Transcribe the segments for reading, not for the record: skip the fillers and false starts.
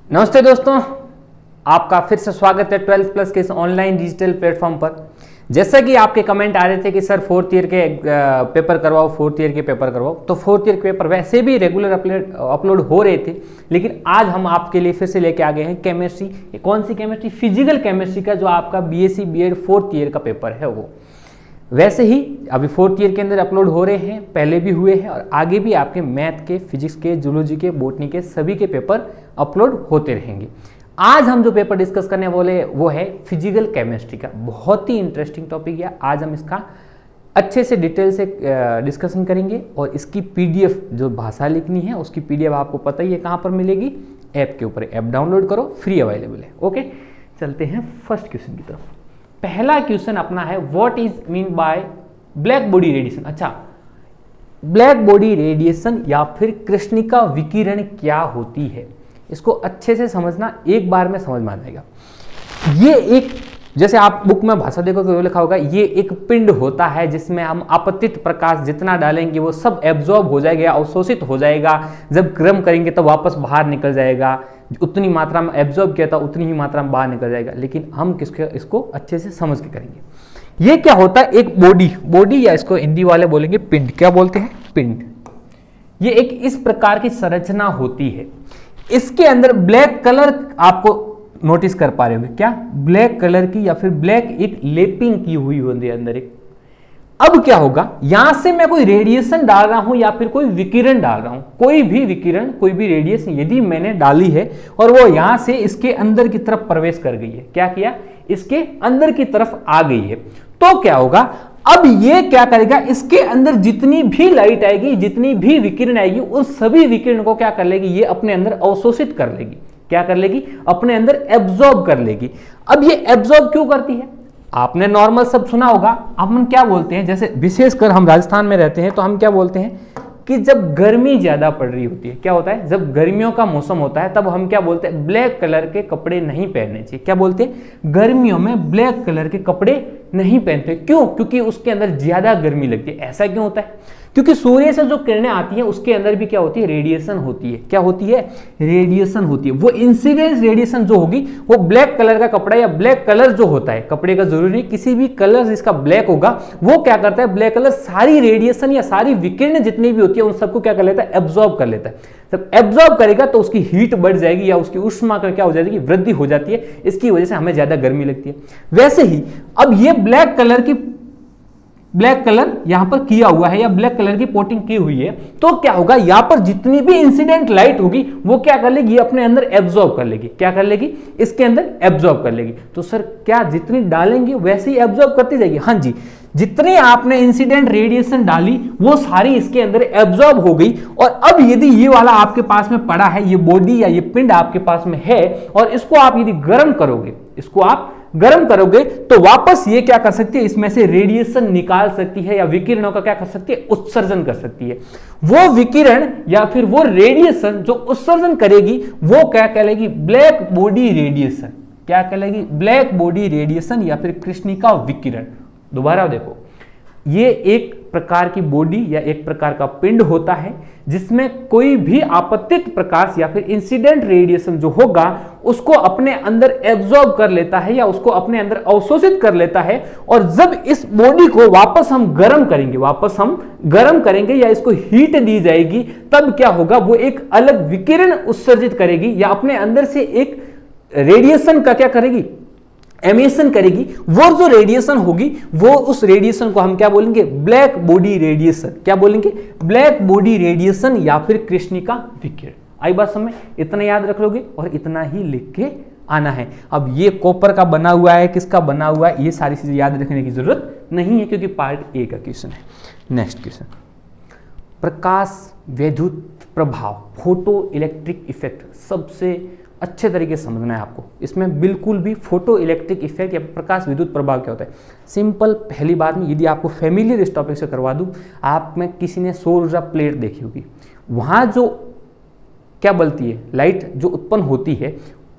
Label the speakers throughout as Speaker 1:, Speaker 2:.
Speaker 1: नमस्ते दोस्तों, आपका फिर से स्वागत है 12th प्लस के इस ऑनलाइन डिजिटल प्लेटफॉर्म पर। जैसा कि आपके कमेंट आ रहे थे कि सर फोर्थ ईयर के पेपर करवाओ, फोर्थ ईयर के पेपर करवाओ, तो फोर्थ ईयर के पेपर वैसे भी रेगुलर अपलोड हो रहे थे, लेकिन आज हम आपके लिए फिर से लेके आ गए हैं केमिस्ट्री। कौन सी केमिस्ट्री? फिजिकल केमिस्ट्री का जो आपका बीएससी बीएड फोर्थ ईयर का पेपर है वो। वैसे ही अभी फोर्थ ईयर के अंदर अपलोड हो रहे हैं, पहले भी हुए हैं और आगे भी आपके मैथ के, फिजिक्स के, जूलॉजी के, बॉटनी के सभी के पेपर अपलोड होते रहेंगे। आज हम जो पेपर डिस्कस करने वाले वो है फिजिकल केमिस्ट्री का। बहुत ही इंटरेस्टिंग टॉपिक है। आज हम इसका अच्छे से डिटेल से डिस्कशन करेंगे और इसकी पीडीएफ जो भाषा लिखनी है उसकी पीडीएफ आपको पता ही है कहाँ पर मिलेगी, ऐप के ऊपर। ऐप डाउनलोड करो, फ्री अवेलेबल है। ओके, चलते हैं फर्स्ट क्वेश्चन की तरफ। पहला क्वेश्चन अपना है, what is mean by black body radiation. अच्छा, ब्लैक बॉडी रेडिएशन या फिर कृष्णिका विकिरण क्या होती है, इसको अच्छे से समझना, एक बार में समझ में आ जाएगा। ये एक, जैसे आप बुक में भाषा देखोगे वो लिखा होगा, ये एक पिंड होता है जिसमें हम आपतित प्रकाश जितना डालेंगे वो सब एब्जॉर्ब हो जाएगा, अवशोषित हो जाएगा। जब गर्म करेंगे तो वापस बाहर निकल जाएगा। उतनी मात्रा में एब्जॉर्ब किया था उतनी ही मात्रा में बाहर निकल जाएगा। लेकिन हम इसको अच्छे से समझ के करेंगे। ये क्या होता है? एक बॉडी या इसको हिंदी वाले बोलेंगे पिंड। क्या बोलते हैं? पिंड। ये एक इस प्रकार की संरचना होती है। इसके अंदर ब्लैक कलर आपको नोटिस कर पा रहे होंगे। क्या? ब्लैक कलर की या फिर ब्लैक एक लेपिंग की हुई होती है अंदर एक। अब क्या होगा, यहां से मैं कोई रेडिएशन डाल रहा हूं या फिर कोई विकिरण डाल रहा हूं, कोई भी विकिरण, कोई भी रेडिएशन यदि मैंने डाली है और वो यहां से इसके अंदर की तरफ प्रवेश कर गई है, क्या किया? इसके अंदर की तरफ आ गई है, तो क्या होगा, अब ये क्या करेगा, इसके अंदर जितनी भी लाइट आएगी, जितनी भी विकिरण आएगी, उन सभी विकिरण को क्या कर लेगी, ये अपने अंदर अवशोषित कर लेगी। क्या कर लेगी? अपने अंदर एब्जॉर्ब कर लेगी। अब ये एब्जॉर्ब क्यों करती है? आपने नॉर्मल सब सुना होगा। हम क्या बोलते हैं, जैसे विशेषकर हम राजस्थान में रहते हैं तो हम क्या बोलते हैं कि जब गर्मी ज्यादा पड़ रही होती है, क्या होता है, जब गर्मियों का मौसम होता है तब हम क्या बोलते हैं, ब्लैक कलर के कपड़े नहीं पहनने चाहिए। क्या बोलते हैं? गर्मियों में ब्लैक कलर के कपड़े नहीं पहनते। क्यों? क्योंकि उसके अंदर ज्यादा गर्मी लगती है। ऐसा क्यों होता है? क्योंकि सूर्य से जो किरणें आती हैं उसके अंदर भी क्या होती है, रेडिएशन होती है। क्या होती है? रेडिएशन होती है। वो इंसिडेंस रेडिएशन जो होगी वो ब्लैक कलर का कपड़ा या ब्लैक कलर जो होता है, कपड़े का जरूरी नहीं, किसी भी कलर जिसका ब्लैक होगा वो क्या करता है, ब्लैक कलर सारी रेडिएशन या सारी विकिरण जितनी भी होती है उन सबको क्या कर लेता है, एब्जॉर्ब कर लेता है। जब एब्जॉर्ब करेगा तो उसकी हीट बढ़ जाएगी या उसकी ऊष्मा का क्या हो जाएगी, वृद्धि हो जाती है। इसकी वजह से हमें ज्यादा गर्मी लगती है। वैसे ही अब ये ब्लैक कलर यहां पर किया हुआ है या ब्लैक कलर की कोटिंग की हुई है, तो क्या होगा, यहां पर जितनी भी इंसिडेंट लाइट होगी वो क्या कर लेगी, अपने अंदर एब्जॉर्ब कर लेगी। क्या कर लेगी? इसके अंदर एब्जॉर्ब कर लेगी। तो सर क्या जितनी डालेंगे वैसे ही एब्जॉर्ब करती जाएगी? हाँ जी, जितनी आपने इंसिडेंट रेडिएशन डाली वो सारी इसके अंदर एब्जॉर्ब हो गई। और अब यदि ये वाला आपके पास में पड़ा है, ये बॉडी या ये पिंड आपके पास में है और इसको आप यदि गर्म करोगे, इसको आप गर्म करोगे तो वापस ये क्या कर सकती है, इसमें से रेडिएशन निकाल सकती है या विकिरणों का क्या कर सकती है, उत्सर्जन कर सकती है। वो विकिरण या फिर वो रेडिएशन जो उत्सर्जन करेगी वो क्या कहलाएगी, ब्लैक बॉडी रेडिएशन। क्या कहलाएगी? ब्लैक बॉडी रेडिएशन या फिर कृष्णिका विकिरण। दोबारा देखो, ये एक प्रकार की बॉडी या एक प्रकार का पिंड होता है जिसमें कोई भी आपतित प्रकाश या फिर इंसिडेंट रेडिएशन जो होगा उसको अपने अंदर एब्जॉर्ब कर लेता है या उसको अपने अंदर अवशोषित कर लेता है। और जब इस बॉडी को वापस हम गर्म करेंगे या इसको हीट दी जाएगी, तब क्या होगा, वो एक अलग विकिरण उत्सर्जित करेगी या अपने अंदर से एक रेडिएशन का क्या करेगी, एमिशन करेगी। वो जो रेडिएशन होगी वो उस रेडिएशन को हम क्या बोलेंगे, ब्लैक बॉडी रेडिएशन। क्या बोलेंगे? ब्लैक बॉडी रेडिएशन या फिर कृष्णिका विकिरण। आई बात समझ? इतना याद रख लोगे और इतना ही लिख के आना है। अब ये कॉपर का बना हुआ है, किसका बना हुआ है, ये सारी चीजें याद रखने की जरूरत नहीं है क्योंकि पार्ट ए का क्वेश्चन है। नेक्स्ट क्वेश्चन, प्रकाश विद्युत प्रभाव, फोटो इलेक्ट्रिक इफेक्ट सबसे अच्छे तरीके से समझना है आपको। इसमें बिल्कुल भी फोटो इलेक्ट्रिक इफेक्ट या प्रकाश विद्युत प्रभाव क्या होता है, सिंपल। पहली बात में यदि आपको फैमिलियर इस टॉपिक से करवा दूं, आप में किसी ने सौर ऊर्जा प्लेट देखी होगी, वहां जो क्या बलती है, लाइट जो उत्पन्न होती है,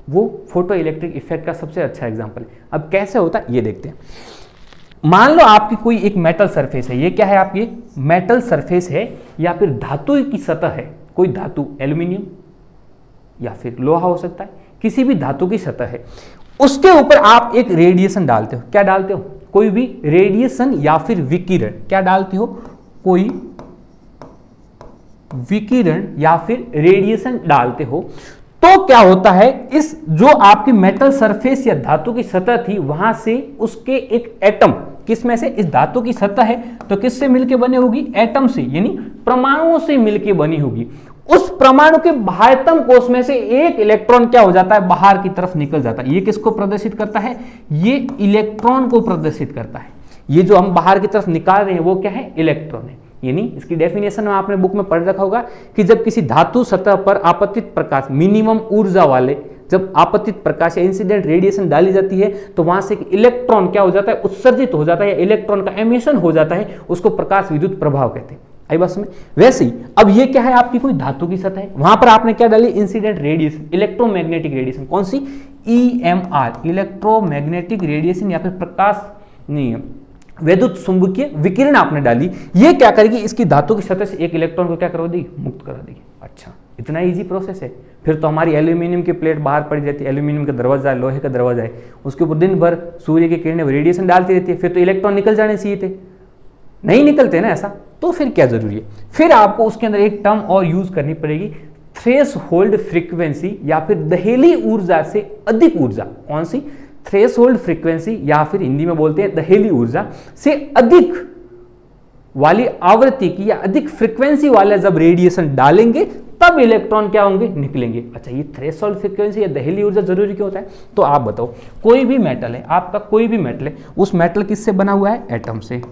Speaker 1: वो फोटो इलेक्ट्रिक इफेक्ट का सबसे अच्छा एग्जाम्पल है। अब कैसे होता है ये देखते हैं। मान लो आपकी कोई एक मेटल सरफेस है, ये क्या है, आपकी मेटल सरफेस है या फिर धातु की सतह है, कोई धातु, एल्यूमिनियम या फिर लोहा हो सकता है, किसी भी धातु की सतह है, उसके ऊपर आप एक रेडिएशन डालते हो। क्या डालते हो? कोई भी रेडिएशन या फिर विकिरण। क्या डालते हो? कोई विकिरण या फिर रेडिएशन डालते हो। तो क्या होता है, इस जो आपकी मेटल सरफेस या धातु की सतह थी वहां से उसके एक एटम, किस में से? इस धातु की सतह है तो किससे मिलकर बनी होगी? एटम से, यानी परमाणुओं से मिलकर बनी होगी। उस परमाणु के बाह्यतम कोश में से एक इलेक्ट्रॉन क्या हो जाता है? बाहर की तरफ निकल जाता है। ये किसको प्रदर्शित करता है? ये इलेक्ट्रॉन को प्रदर्शित करता है। ये जो हम बाहर की तरफ निकाल रहे हैं वो क्या है? इलेक्ट्रॉन है। यानी इसकी डेफिनेशन में आपने बुक में पढ़ रखा होगा कि जब किसी धातु सतह पर आपतित प्रकाश, मिनिमम ऊर्जा वाले जब आपतित प्रकाश या इंसिडेंट रेडिएशन डाली जाती है तो वहां से इलेक्ट्रॉन क्या हो जाता है? उत्सर्जित हो जाता है, या इलेक्ट्रॉन का एमिशन हो जाता है। उसको प्रकाश विद्युत प्रभाव कहते हैं। आई बात समझ? वैसे ही अब ये क्या है? आपकी कोई धातु की सतह है, वहां पर आपने क्या डाली? Incident radiation, electromagnetic radiation. कौन सी? EMR, इलेक्ट्रोमैग्नेटिक रेडिएशन, या फिर प्रकाश नहीं, विद्युत चुंबकीय विकिरण आपने डाली। ये क्या करेगी? इसकी धातु की सतह से एक इलेक्ट्रॉन को क्या करवा देगी? मुक्त करा देगी। अच्छा, इतना इजी प्रोसेस है। फिर तो हमारी एल्यूमिनियम की प्लेट बाहर पड़ी रहती है, एल्यूमिनियम का दरवाजा है, लोहे का दरवाजा है, उसके ऊपर दिन भर सूर्य की किरणें रेडिएशन डालती रहती है, फिर तो इलेक्ट्रॉन निकल जाने चाहिए थे, नहीं निकलते ना ऐसा, तो फिर क्या जरूरी है? फिर आपको उसके अंदर एक टर्म और यूज करनी पड़ेगी, थ्रेशोल्ड फ्रीक्वेंसी, या फिर दहेली ऊर्जा से अधिक ऊर्जा। कौन सी? थ्रेशोल्ड फ्रीक्वेंसी, या फिर हिंदी में बोलते हैं दहेली ऊर्जा से अधिक वाली आवृत्ति की या अधिक फ्रीक्वेंसी वाले जब रेडिएशन डालेंगे तब इलेक्ट्रॉन क्या होंगे? निकलेंगे। अच्छा, ये थ्रेशोल्ड फ्रीक्वेंसी या दहेली ऊर्जा जरूरी क्यों होता है? तो आप बताओ, कोई भी मेटल है, आपका कोई भी मेटल है, उस मेटल किससे बना हुआ है? एटम से।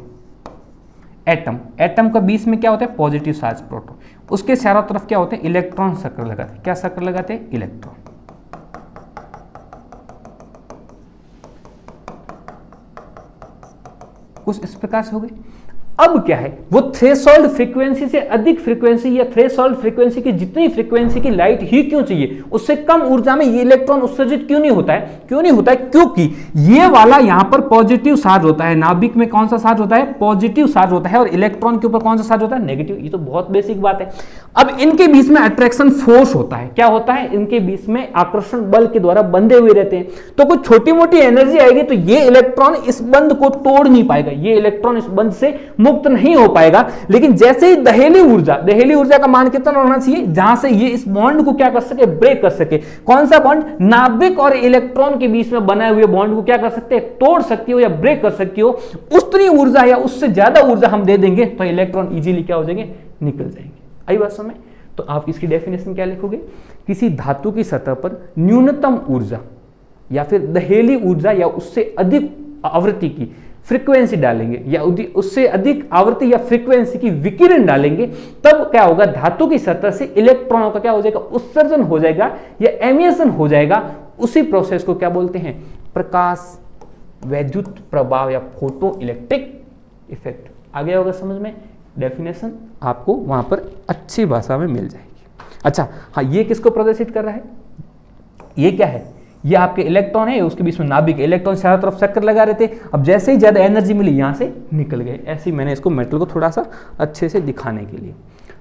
Speaker 1: एटम का बीच में क्या होता है? पॉजिटिव चार्ज प्रोटॉन, उसके चारों तरफ क्या होते हैं? इलेक्ट्रॉन सर्कल लगाते हैं। क्या सर्कल लगाते हैं? इलेक्ट्रॉन। कुछ इस प्रकार से हो गई। अब क्या है? वो थ्रेशोल्ड फ्रीक्वेंसी से अधिक फ्रीक्वेंसी या थ्रेशोल्ड फ्रीक्वेंसी की जितनी फ्रीक्वेंसी की लाइट ही क्यों चाहिए, उससे कम ऊर्जा में ये इलेक्ट्रॉन उत्सर्जित क्यों नहीं होता है? क्यों नहीं होता है? क्योंकि ये वाला यहां पर पॉजिटिव चार्ज होता है। नाभिक में कौन सा चार्ज होता है? पॉजिटिव चार्ज होता है। और इलेक्ट्रॉन के ऊपर कौन सा चार्ज होता है? नेगेटिव। ये तो बहुत बेसिक बात है। अब इनके बीच में अट्रैक्शन फोर्स होता है। क्या होता है? इनके बीच में आकर्षण बल के द्वारा बंधे हुए रहते हैं। तो कुछ छोटी मोटी एनर्जी आएगी तो ये इलेक्ट्रॉन इस बंध को तोड़ नहीं पाएगा, ये इलेक्ट्रॉन इस बंध से मुक्त नहीं हो पाएगा। लेकिन जैसे ही दहेली ऊर्जा का मान कितना होना चाहिए? जहां से ये इस बॉन्ड को क्या कर सके? ब्रेक कर सके। कौन सा बॉन्ड? नाभिक और इलेक्ट्रॉन के बीच में बनाए हुए बॉन्ड को क्या कर सकते हैं? तोड़ सकती हो या ब्रेक कर सकती हो। उतनी ऊर्जा या उससे ज्यादा ऊर्जा हम दे देंगे तो इलेक्ट्रॉन इजीली क्या हो जाएंगे? निकल जाएंगे। आई बात समझ? तो आप इसकी डेफिनेशन क्या लिखोगे? किसी धातु की सतह पर न्यूनतम ऊर्जा या फिर दहेली ऊर्जा या उससे अधिक आवृत्ति की फ्रीक्वेंसी डालेंगे, या उससे अधिक आवृत्ति या फ्रीक्वेंसी की विकिरण डालेंगे, तब क्या होगा? धातु की सतह से इलेक्ट्रॉनों का क्या हो जाएगा? उत्सर्जन हो जाएगा या एमिशन हो जाएगा। उसी प्रोसेस को क्या बोलते हैं? प्रकाश वैद्युत प्रभाव या फोटो इलेक्ट्रिक इफेक्ट। आ गया होगा समझ में? डेफिनेशन आपको वहां पर अच्छी भाषा में मिल जाएगी। अच्छा, हाँ, ये किसको प्रदर्शित कर रहा है? ये क्या है? ये आपके इलेक्ट्रॉन है, उसके बीच में नाभिक, इलेक्ट्रॉन चारों तरफ चक्कर लगा रहे थे। अब जैसे ही ज्यादा एनर्जी मिली यहां से निकल गए। ऐसे ही मैंने इसको मेटल को थोड़ा सा अच्छे से दिखाने के लिए।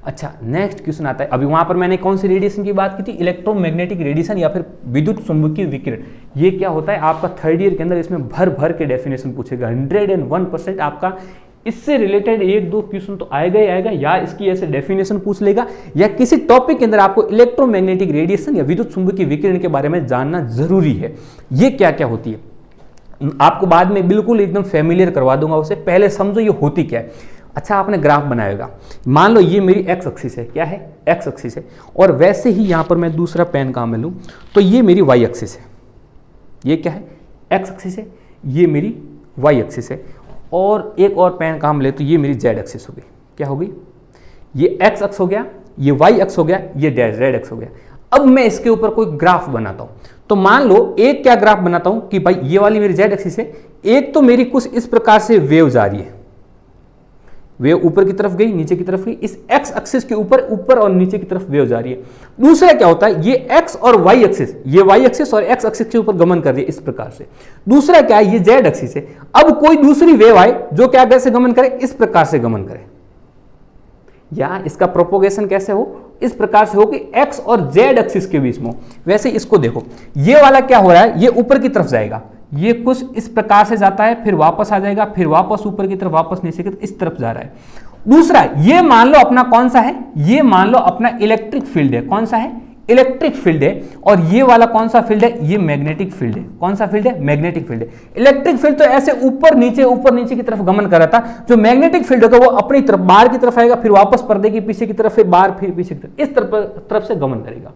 Speaker 1: अच्छा, नेक्स्ट क्वेश्चन आता है। अभी वहां पर मैंने कौन सी रेडिएशन की बात की थी? इलेक्ट्रोमैग्नेटिक रेडिएशन या फिर विद्युत चुंबकीय विकिरण। ये क्या होता है? आपका थर्ड ईयर के अंदर इसमें भर भर के डेफिनेशन पूछेगा। 101% आपका इससे रिलेटेड एक दो क्वेश्चन तो आएगा ही आएगा, या इसकी ऐसे डेफिनेशन पूछ लेगा, या किसी टॉपिक के अंदर आपको इलेक्ट्रोमैग्नेटिक रेडिएशन या विद्युत चुंबकीय विकिरण के बारे में जानना जरूरी है। ये क्या क्या होती है आपको बाद में बिल्कुल एकदम फेमिलियर करवा दूंगा उसे। पहले समझो ये होती क्या है। अच्छा, आपने ग्राफ बनाएगा, मान लो ये मेरी एक्स एक्सिस है। क्या है? एक्स एक्सिस है। और वैसे ही यहां पर मैं दूसरा पेन काम में लूं तो ये मेरी वाई एक्सिस है। ये क्या है? एक्स एक्सिस है। ये मेरी वाई एक्सिस है। और एक और पेन काम ले तो ये मेरी जेड एक्सिस हो गई। क्या हो गई? ये एक्स अक्स हो गया, ये वाई अक्स हो गया, ये जेड एक्स हो गया। अब मैं इसके ऊपर कोई ग्राफ बनाता हूं तो मान लो एक क्या ग्राफ बनाता हूं कि भाई ये वाली मेरी जेड एक्सिस है, एक तो मेरी कुछ इस प्रकार से वेव जा रही है, वेव ऊपर की तरफ गई, नीचे की तरफ गई, इस एक्स एक्सिस के ऊपर ऊपर और नीचे की तरफ वेव जा रही है। दूसरा क्या होता है? ये एक्स और वाई एक्सिस, ये वाई एक्सिस और एक्स एक्सिस के ऊपर गमन कर रही है इस प्रकार से। दूसरा क्या है? ये जेड एक्सिस है। अब कोई दूसरी वेव आए जो क्या कैसे गमन करे? इस प्रकार से गमन करे, या इसका प्रोपोगेशन कैसे हो? इस प्रकार से हो कि एक्स और जेड एक्सिस के बीच में हो। वैसे इसको देखो, ये वाला क्या हो रहा है, ये ऊपर की तरफ जाएगा, ये कुछ इस प्रकार से जाता है, फिर वापस आ जाएगा, फिर वापस ऊपर की तरफ, वापस नीचे की तरफ, इस तरफ जा रहा है। दूसरा, ये मान लो अपना कौन सा है, ये मान लो अपना इलेक्ट्रिक फील्ड है। कौन सा है, इलेक्ट्रिक फील्ड है। और ये वाला कौन सा फील्ड है, ये मैग्नेटिक फील्ड है। कौन सा फील्ड है, मैग्नेटिक फील्ड है। इलेक्ट्रिक फील्ड तो ऐसे ऊपर नीचे की तरफ गमन कर रहा था, जो मैग्नेटिक फील्ड होगा वो अपनी तरफ बाहर की तरफ आएगा, फिर वापस पर्दे के पीछे की तरफ, फिर बाहर, फिर पीछे की तरफ, इस तरफ से गमन करेगा।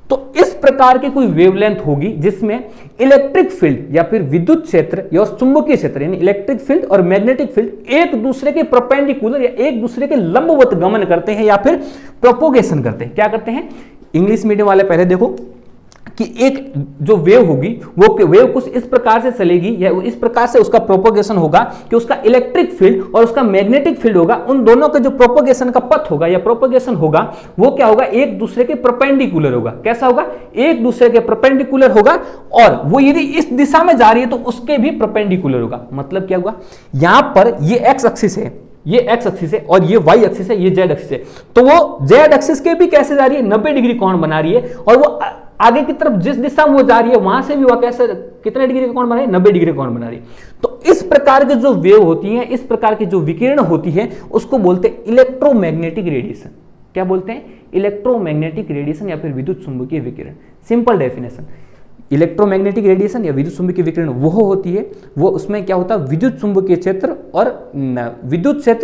Speaker 1: तो इस प्रकार की कोई वेवलेंथ होगी जिसमें इलेक्ट्रिक फील्ड या फिर विद्युत क्षेत्र या चुंबकीय क्षेत्र, यानी इलेक्ट्रिक फील्ड और मैग्नेटिक फील्ड एक दूसरे के परपेंडिकुलर या एक दूसरे के लंबवत गमन करते हैं या फिर प्रोपोगेशन करते हैं। क्या करते हैं, इंग्लिश मीडियम वाले पहले देखो कि एक जो वेव होगी वो वेव कुछ इस प्रकार से चलेगी या इस प्रकार से उसका प्रोपोगेशन होगा कि उसका इलेक्ट्रिक फील्ड और उसका मैग्नेटिक फील्ड होगा, उन दोनों का जो प्रोपोगेशन का पथ होगा या प्रोपोगेशन होगा वो क्या होगा, एक दूसरे के परपेंडिकुलर होगा। कैसा होगा, एक दूसरे के परपेंडिकुलर होगा, और वो यदि इस दिशा में जा रही है तो उसके भी परपेंडिकुलर होगा। मतलब क्या होगा, यहां पर ये एक्स एक्सिस है, ये एक्स एक्सिस है, और ये वाई एक्सिस है, ये जेड एक्सिस है। तो वो जेड एक्सिस के भी कैसे जा रही है, 90 डिग्री कोण बना रही है, और वो आगे की तरफ जिस दिशा में वो जा रही है वहां से भी वो कैसे, कितने डिग्री का कोण बना रही है, 90 डिग्री कोण बना रही है। तो इस प्रकार के जो वेव होती हैं, इस प्रकार की जो विकिरण होती है, उसको बोलते हैं इलेक्ट्रोमैग्नेटिक रेडिएशन। क्या बोलते हैं, इलेक्ट्रोमैग्नेटिक रेडिएशन या फिर विद्युत चुंबकीय विकिरण। सिंपल डेफिनेशन, इलेक्ट्रोमैग्नेटिक रेडिएशन या विद्युत चुंबकीय विकिरण वो होती है, वो उसमें क्या होता है, विद्युत चुंबकीय क्षेत्र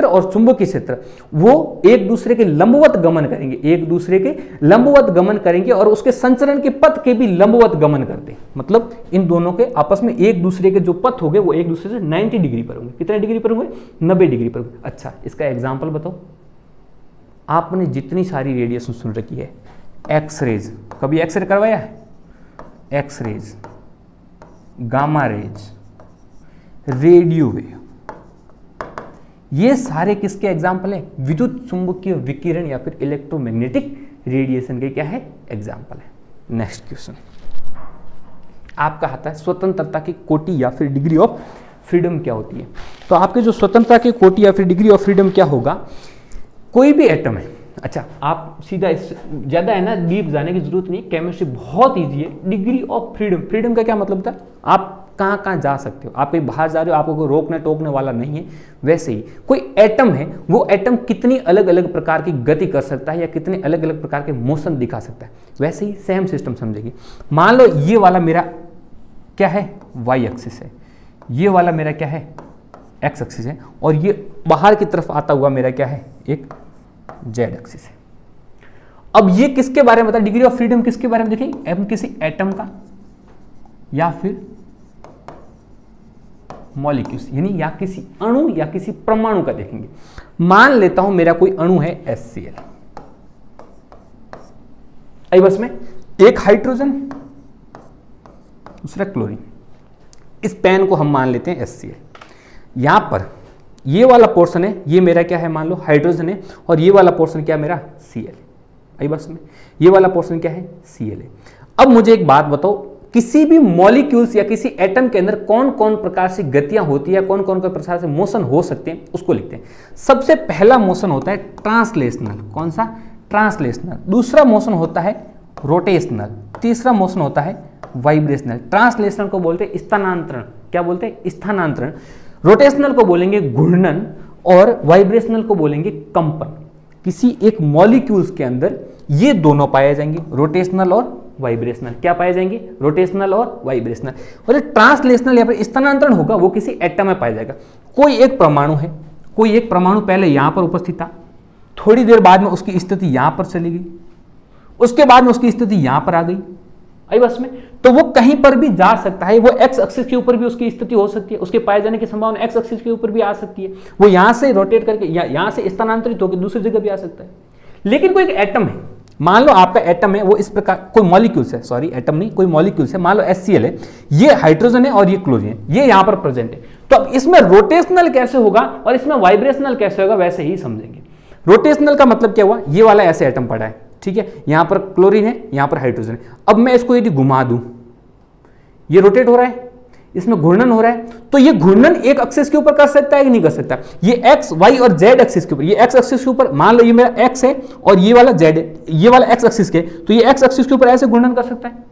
Speaker 1: और चुंबकीय क्षेत्र वो एक दूसरे के लंबवत गमन करेंगे, एक दूसरे के लंबवत गमन करेंगे, और उसके संचरण के पथ के भी लंबवत गमन करते हैं। मतलब इन दोनों के आपस में एक दूसरे के जो पथ होंगे वो एक दूसरे से 90 डिग्री पर होंगे। कितने डिग्री पर होंगे, 90 डिग्री पर होंगे। अच्छा, इसका एग्जाम्पल बताओ। आपने जितनी सारी रेडिएशन सुन रखी है, एक्सरेज, कभी एक्सरे करवाया है, X-rays, gamma rays, radio wave, ये सारे किसके एग्जाम्पल हैं, विद्युत चुंबकीय विकिरण या फिर इलेक्ट्रोमैग्नेटिक रेडिएशन के क्या है, एग्जाम्पल है। नेक्स्ट क्वेश्चन आपका आता है स्वतंत्रता की कोटि या फिर डिग्री ऑफ फ्रीडम क्या होती है। तो आपके जो स्वतंत्रता की कोटि या फिर डिग्री ऑफ फ्रीडम क्या होगा, कोई भी एटम है। अच्छा, आप सीधा ज्यादा है ना डीप जाने की जरूरत नहीं, केमिस्ट्री बहुत इजी है। डिग्री ऑफ फ्रीडम, फ्रीडम का क्या मतलब था, आप कहाँ कहाँ जा सकते हो, आप कहीं बाहर जा रहे हो, आपको कोई रोकने टोकने वाला नहीं है। वैसे ही कोई एटम है, वो एटम कितनी अलग अलग प्रकार की गति कर सकता है या कितने अलग अलग प्रकार के मोशन दिखा सकता है, वैसे ही सेम सिस्टम समझेगी। मान लो ये वाला मेरा क्या है, वाई एक्सिस है, ये वाला मेरा क्या है, एक्स एक्सिस है, और ये बाहर की तरफ आता हुआ मेरा क्या है, एक जेड एक्सिस है। अब ये किसके बारे में बता, डिग्री ऑफ फ्रीडम किसके बारे में देखेंगे, हम किसी एटम का या फिर मॉलिक्यूल्स, यानी या किसी अणु या किसी परमाणु का देखेंगे। मान लेता हूं मेरा कोई अणु है HCl, आई बस में एक हाइड्रोजन दूसरा क्लोरीन, इस पेन को हम मान लेते हैं HCl। यहां पर ये वाला पोर्शन है, ये मेरा क्या है, मान लो हाइड्रोजन है, और ये वाला पोर्शन क्या मेरा Cl, आई बस में ये वाला पोर्शन क्या है, Cl है। अब मुझे एक बात बताओ, किसी भी मॉलिक्यूल्स या किसी एटम के अंदर कौन कौन प्रकार से गतियां होती है, कौन कौन प्रकार से मोशन हो सकते हैं, उसको लिखते हैं। सबसे पहला मोशन होता है ट्रांसलेशनल, कौन सा, ट्रांसलेशनल। दूसरा मोशन होता है रोटेशनल, तीसरा मोशन होता है वाइब्रेशनल। ट्रांसलेशनल को बोलते हैं स्थानांतरण, क्या बोलते हैं, स्थानांतरण। रोटेशनल को बोलेंगे घूर्णन, और वाइब्रेशनल को बोलेंगे कंपन। किसी एक मॉलिक्यूल्स के अंदर ये दोनों पाए जाएंगे, रोटेशनल और वाइब्रेशनल। क्या पाए जाएंगे, रोटेशनल और वाइब्रेशनल। और ट्रांसलेशनल या फिर स्थानांतरण होगा वो किसी एटम में पाया जाएगा। कोई एक परमाणु है, कोई एक परमाणु पहले यहां पर उपस्थित था, थोड़ी देर बाद में उसकी स्थिति यहां पर चली गई, उसके बाद में उसकी स्थिति यहां पर आ गई, आई बस में, तो वो कहीं पर भी जा सकता है। वो एक्स एक्सिस के ऊपर भी उसकी स्थिति हो सकती है, उसके पाए जाने की संभावना एक्स एक्सिस के ऊपर भी आ सकती है। वो यहां से रोटेट करके यहां से स्थानांतरित होकर दूसरी जगह भी आ सकता है। लेकिन कोई एक एटम है, मान लो आपका एटम है, वो इस प्रकार, कोई मॉलिक्यूल्स है, सॉरी एटम नहीं, कोई मॉलिक्यूल्स है, मान लो HCl है, ये हाइड्रोजन है और ये क्लोरीन है, ये यहां पर प्रेजेंट है। तो अब इसमें रोटेशनल कैसे होगा और इसमें वाइब्रेशनल कैसे होगा, वैसे ही समझेंगे। रोटेशनल का मतलब क्या हुआ, ये वाला ऐसे एटम पड़ा है, ठीक है, यहां पर क्लोरीन है, यहां पर हाइड्रोजन है। अब मैं इसको यदि घुमा दूं, ये रोटेट हो रहा है, इसमें घूर्णन हो रहा है, तो ये घूर्णन एक एक्सिस के ऊपर कर सकता है कि नहीं कर सकता, ये एक्स वाई और जेड एक्सिस के ऊपर, ये एक्स एक्सिस के ऊपर, मान लो ये मेरा एक्स है और ये वाला जेड है, ये वाला एक्स एक्सिस के, तो ये एक्स एक्सिस के ऊपर ऐसे घूर्णन कर सकता है,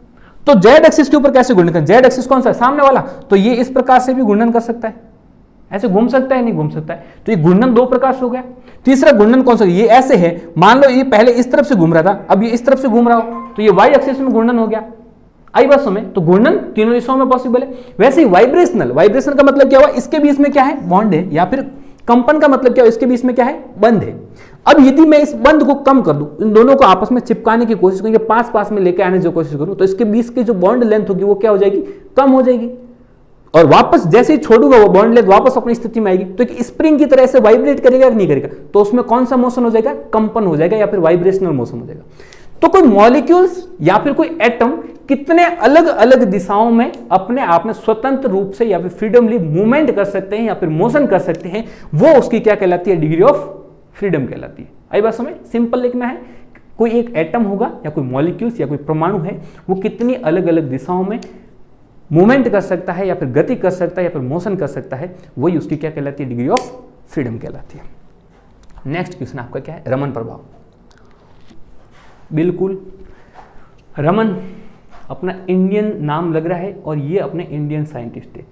Speaker 1: तो जेड एक्सिस के ऊपर कैसे घूर्णन कर, जेड एक्सिस कौन सा है, सामने वाला, तो ये इस प्रकार से भी घूर्णन कर सकता है, ऐसे घूम सकता है, नहीं घूम सकता है, तो ये घूर्णन दो प्रकार से हो गया। तीसरा घूर्णन कौन सा, ये ऐसे है, मान लो ये पहले इस तरफ से घूम रहा था, अब ये इस तरफ से घूम रहा हो, तो ये वाई एक्सिस में घूर्णन हो गया। आई बात समझ, तो घूर्णन तीनों दिशाओं में पॉसिबल है। वैसे ही वाइब्रेशनल, वाइब्रेशन का मतलब क्या हुआ, इसके बीच में क्या है, बॉन्ड है, या फिर कंपन का मतलब क्या है, इसके बीच में क्या है, बंध है। अब यदि मैं इस बंध को कम कर दूं, इन दोनों को आपस में चिपकाने की कोशिश करेंगे, पास पास में लेके आने की कोशिश करूं, तो इसके बीच की जो बॉन्ड लेंथ होगी वो क्या हो जाएगी, कम हो जाएगी, और वापस जैसे ही छोड़ूंगा वो बॉन्ड लेंथ वापस अपनी स्थिति में आएगी, तो एक स्प्रिंग की तरह से वाइब्रेट करेगा कि नहीं करेगा, तो उसमें कौन सा मोशन हो जाएगा, कंपन हो जाएगा, या फिर वाइब्रेशनल मोशन हो जाएगा। तो कोई मॉलिक्यूल्स या फिर कोई एटम कितने अलग अलग दिशाओं में अपने आप में स्वतंत्र रूप से या फिर फ्रीडमली मूवमेंट कर सकते हैं या फिर मोशन कर सकते हैं, वो उसकी क्या कहलाती है, डिग्री ऑफ फ्रीडम कहलाती है। आई बात समझ, सिंपल लिखना है, कोई एक एटम होगा या कोई मॉलिक्यूल्स या कोई परमाणु है, वो कितनी अलग अलग दिशाओं में मूवमेंट कर सकता है या फिर गति कर सकता है या फिर मोशन कर सकता है, वही उसकी क्या कहलाती है, डिग्री ऑफ फ्रीडम कहलाती है। नेक्स्ट क्वेश्चन आपका क्या है, रमन प्रभाव। बिल्कुल, रमन अपना इंडियन नाम लग रहा है और ये अपने इंडियन साइंटिस्ट है,